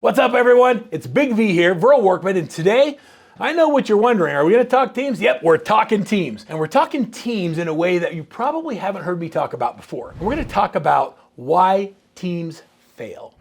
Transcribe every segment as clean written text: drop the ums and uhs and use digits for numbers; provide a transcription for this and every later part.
What's up, everyone? It's Big V here, Verl Workman, and today, I know what you're wondering. Are we going to talk teams? Yep, we're talking teams. And we're talking teams in a way that you probably haven't heard me talk about before. We're going to talk about why teams fail.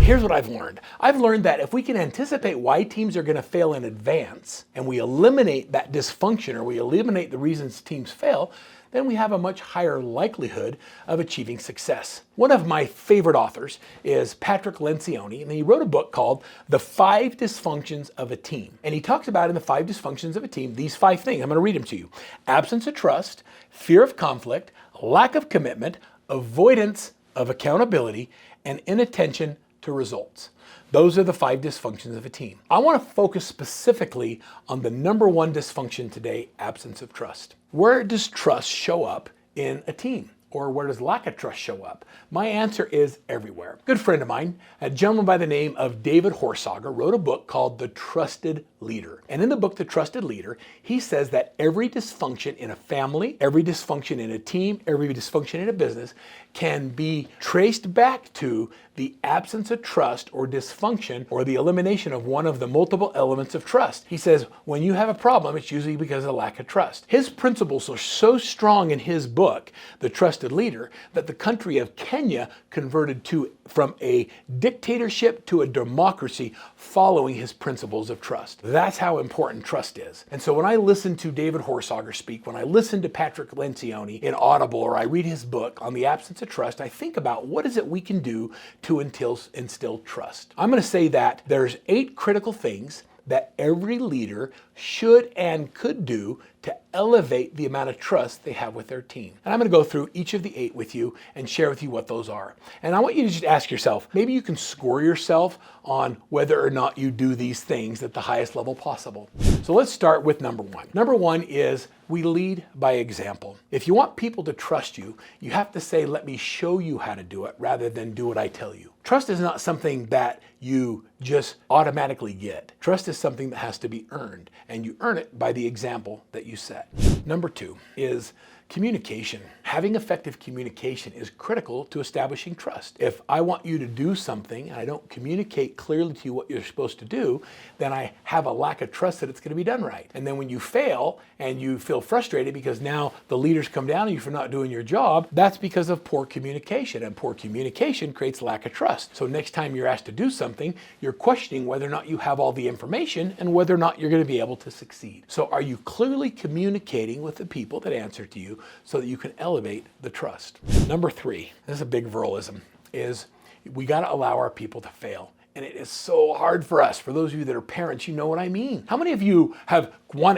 Here's what I've learned. I've learned that if we can anticipate why teams are going to fail in advance, and we eliminate that dysfunction, or we eliminate the reasons teams fail, then we have a much higher likelihood of achieving success. One of my favorite authors is Patrick Lencioni, and he wrote a book called The 5 Dysfunctions of a Team. And he talks about in the 5 dysfunctions of a team, these 5 things. I'm going to read them to you. Absence of trust, fear of conflict, lack of commitment, avoidance of accountability, and inattention to results. Those are the 5 dysfunctions of a team. I want to focus specifically on the number 1 dysfunction today, absence of trust. Where does trust show up in a team? Or where does lack of trust show up? My answer is everywhere. Good friend of mine, a gentleman by the name of David Horsager, wrote a book called The Trusted Leader. And in the book, The Trusted Leader, he says that every dysfunction in a family, every dysfunction in a team, every dysfunction in a business can be traced back to the absence of trust or dysfunction or the elimination of one of the multiple elements of trust. He says when you have a problem, it's usually because of lack of trust. His principles are so strong in his book, The Trusted Leader, that the country of Kenya converted from a dictatorship to a democracy following his principles of trust. That's how important trust is. And so when I listen to David Horsager speak, when I listen to Patrick Lencioni in Audible, or I read his book on the absence of trust, I think about what is it we can do to instill trust. I'm going to say that there's 8 critical things that every leader should and could do to elevate the amount of trust they have with their team. And I'm going to go through each of the 8 with you and share with you what those are. And I want you to just ask yourself, maybe you can score yourself on whether or not you do these things at the highest level possible. So let's start with number 1. Number 1 is we lead by example. If you want people to trust you, you have to say, let me show you how to do it rather than do what I tell you. Trust is not something that you just automatically get. Trust is something that has to be earned, and you earn it by the example that you set. Number 2 is communication. Having effective communication is critical to establishing trust. If I want you to do something and I don't communicate clearly to you what you're supposed to do, then I have a lack of trust that it's going to be done right. And then when you fail and you feel frustrated because now the leaders come down on you for not doing your job, that's because of poor communication. And poor communication creates lack of trust. So next time you're asked to do something, you're questioning whether or not you have all the information and whether or not you're going to be able to succeed. So are you clearly communicating with the people that answer to you so that you can elevate the trust? Number 3, this is a big Verlism, is we got to allow our people to fail. And it is so hard for us. For those of you that are parents, you know what I mean. How many of you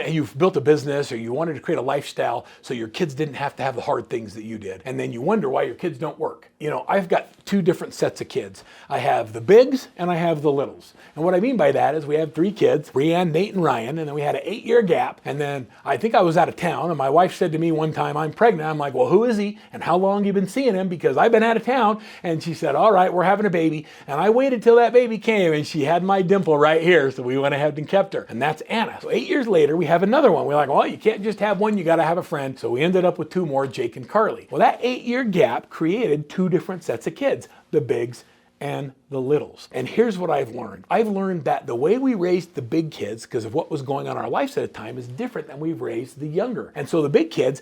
you've built a business or you wanted to create a lifestyle so your kids didn't have to have the hard things that you did, and then you wonder why your kids don't work? You know, I've got 2 different sets of kids. I have the bigs and I have the littles. And what I mean by that is we have 3 kids, Brianne, Nate, and Ryan, and then we had an 8-year gap. And then I think I was out of town, and my wife said to me one time, I'm pregnant. I'm like, well, who is he? And how long have you been seeing him? Because I've been out of town. And she said, all right, we're having a baby. And I waited till that baby came, and she had my dimple right here. So we went ahead and kept her. And that's Anna. So 8 years later, we have another one. We're like, well, you can't just have one. You got to have a friend. So we ended up with 2 more, Jake and Carly. Well, that 8-year gap created 2 different sets of kids, the bigs and the littles. And here's what I've learned. I've learned that the way we raised the big kids, because of what was going on in our lives at the time, is different than we've raised the younger. And so the big kids,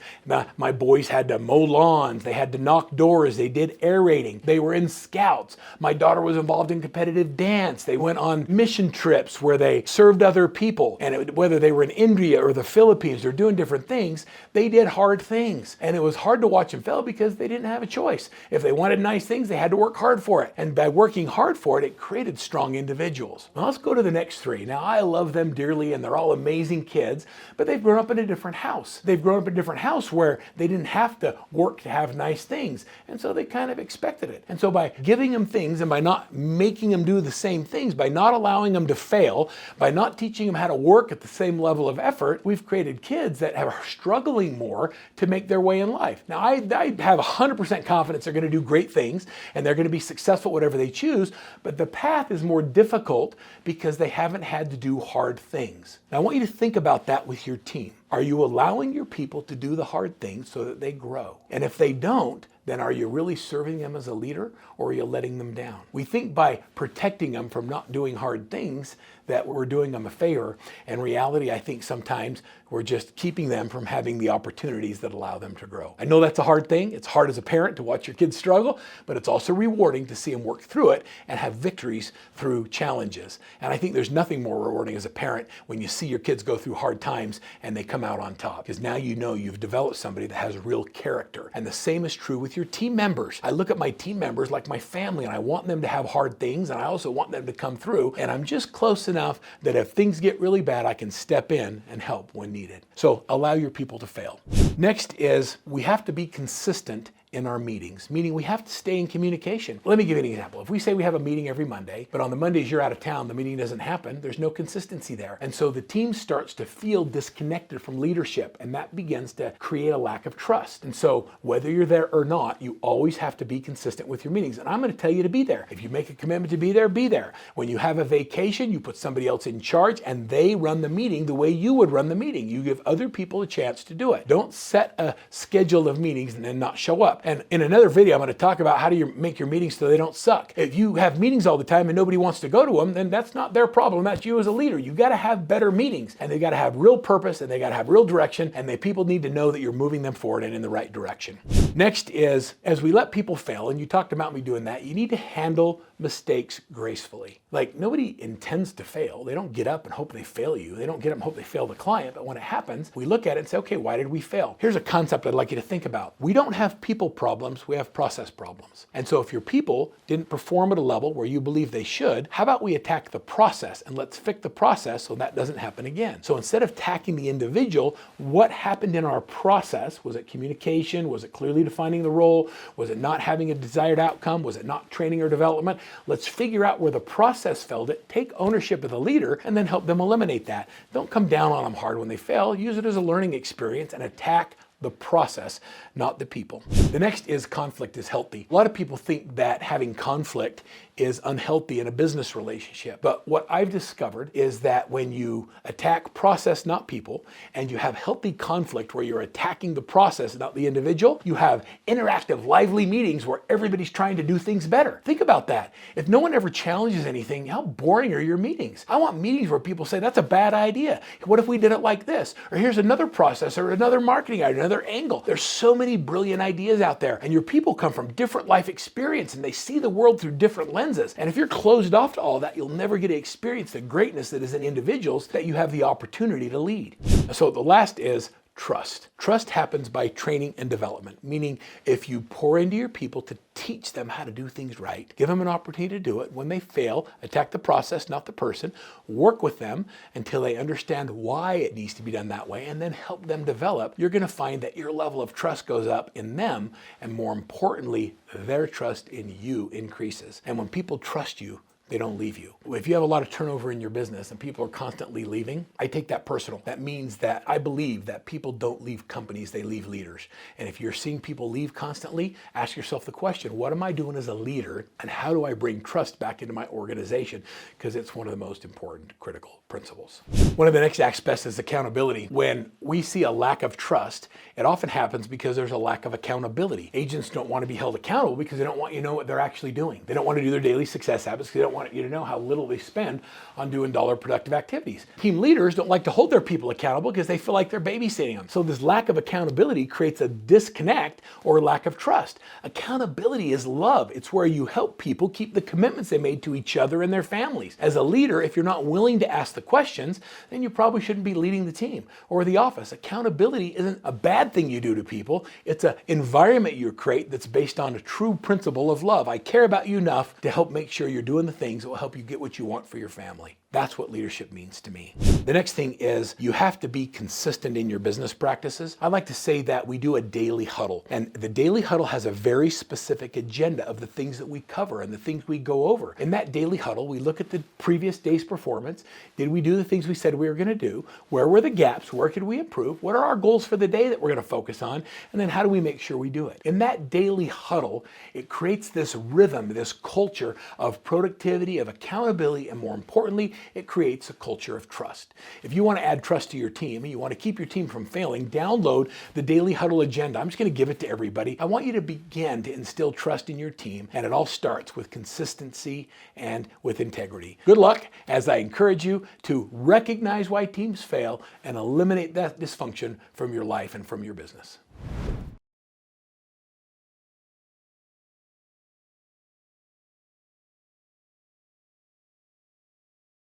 my boys had to mow lawns, they had to knock doors, they did air raiding, they were in scouts. My daughter was involved in competitive dance. They went on mission trips where they served other people. And whether they were in India or the Philippines, they're doing different things, they did hard things. And it was hard to watch them fail because they didn't have a choice. If they wanted nice things, they had to work hard for it. And by working hard for it, it created strong individuals. Now let's go to the next 3. Now I love them dearly and they're all amazing kids, but they've grown up in a different house. They've grown up in a different house where they didn't have to work to have nice things. And so they kind of expected it. And so by giving them things and by not making them do the same things, by not allowing them to fail, by not teaching them how to work at the same level of effort, we've created kids that are struggling more to make their way in life. Now I have 100% confidence they're going to do great things and they're going to be successful whatever they choose, but the path is more difficult because they haven't had to do hard things. Now I want you to think about that with your team. Are you allowing your people to do the hard things so that they grow? And if they don't, then are you really serving them as a leader, or are you letting them down? We think by protecting them from not doing hard things that we're doing them a favor. In reality, I think sometimes we're just keeping them from having the opportunities that allow them to grow. I know that's a hard thing. It's hard as a parent to watch your kids struggle, but it's also rewarding to see them work through it and have victories through challenges. And I think there's nothing more rewarding as a parent when you see your kids go through hard times and they come out on top, because now you know you've developed somebody that has real character. And the same is true with your team members. I look at my team members like my family, and I want them to have hard things, and I also want them to come through, and I'm just close enough that if things get really bad, I can step in and help when needed. So allow your people to fail. Next is we have to be consistent in our meetings, meaning we have to stay in communication. Let me give you an example. If we say we have a meeting every Monday, but on the Mondays you're out of town, the meeting doesn't happen, there's no consistency there. And so the team starts to feel disconnected from leadership, and that begins to create a lack of trust. And so whether you're there or not, you always have to be consistent with your meetings. And I'm going to tell you to be there. If you make a commitment to be there, be there. When you have a vacation, you put somebody else in charge and they run the meeting the way you would run the meeting. You give other people a chance to do it. Don't set a schedule of meetings and then not show up. And in another video, I'm going to talk about how do you make your meetings so they don't suck. If you have meetings all the time and nobody wants to go to them, then that's not their problem. That's you as a leader. You've got to have better meetings, and they got to have real purpose, and they got to have real direction, and the people need to know that you're moving them forward and in the right direction. Next is, as we let people fail, and you talked about me doing that, you need to handle mistakes gracefully. Like, nobody intends to fail. They don't get up and hope they fail you. They don't get up and hope they fail the client. But when it happens, we look at it and say, okay, why did we fail? Here's a concept I'd like you to think about. We don't have people problems, we have process problems. And so if your people didn't perform at a level where you believe they should, how about we attack the process and let's fix the process so that doesn't happen again? So instead of attacking the individual, what happened in our process? Was it communication? Was it clearly defining the role? Was it not having a desired outcome? Was it not training or development? Let's figure out where the process failed it, take ownership of the leader, and then help them eliminate that. Don't come down on them hard when they fail. Use it as a learning experience and attack the process, not the people. The next is conflict is healthy. A lot of people think that having conflict is unhealthy in a business relationship. But what I've discovered is that when you attack process, not people, and you have healthy conflict where you're attacking the process, not the individual, you have interactive, lively meetings where everybody's trying to do things better. Think about that. If no one ever challenges anything, how boring are your meetings? I want meetings where people say, that's a bad idea. What if we did it like this? Or here's another process, or another marketing idea, another angle. There's so many brilliant ideas out there, and your people come from different life experience and they see the world through different lenses. And if you're closed off to all that, you'll never get to experience the greatness that is in individuals that you have the opportunity to lead. So the last is trust. Trust happens by training and development, meaning if you pour into your people to teach them how to do things right, give them an opportunity to do it. When they fail, attack the process, not the person. Work with them until they understand why it needs to be done that way, and then help them develop. You're going to find that your level of trust goes up in them, and more importantly, their trust in you increases. And when people trust you, they don't leave you. If you have a lot of turnover in your business and people are constantly leaving, I take that personal. That means that I believe that people don't leave companies, they leave leaders. And if you're seeing people leave constantly, ask yourself the question, what am I doing as a leader, and how do I bring trust back into my organization? Because it's one of the most important critical principles. One of the next aspects is accountability. When we see a lack of trust, it often happens because there's a lack of accountability. Agents don't want to be held accountable because they don't want you to know what they're actually doing. They don't want to do their daily success habits because they don't want you to know how little they spend on doing dollar productive activities. Team leaders don't like to hold their people accountable because they feel like they're babysitting them. So this lack of accountability creates a disconnect or lack of trust. Accountability is love. It's where you help people keep the commitments they made to each other and their families. As a leader, if you're not willing to ask the questions, then you probably shouldn't be leading the team or the office. Accountability isn't a bad thing you do to people. It's an environment you create that's based on a true principle of love. I care about you enough to help make sure you're doing the things that will help you get what you want for your family. That's what leadership means to me. The next thing is you have to be consistent in your business practices. I like to say that we do a daily huddle, and the daily huddle has a very specific agenda of the things that we cover and the things we go over. In that daily huddle, we look at the previous day's performance. Did we do the things we said we were going to do? Where were the gaps? Where could we improve? What are our goals for the day that we're going to focus on? And then how do we make sure we do it? In that daily huddle, it creates this rhythm, this culture of productivity, of accountability, and more importantly, it creates a culture of trust. If you want to add trust to your team and you want to keep your team from failing, download the Daily Huddle Agenda. I'm just going to give it to everybody. I want you to begin to instill trust in your team, and it all starts with consistency and with integrity. Good luck as I encourage you to recognize why teams fail and eliminate that dysfunction from your life and from your business.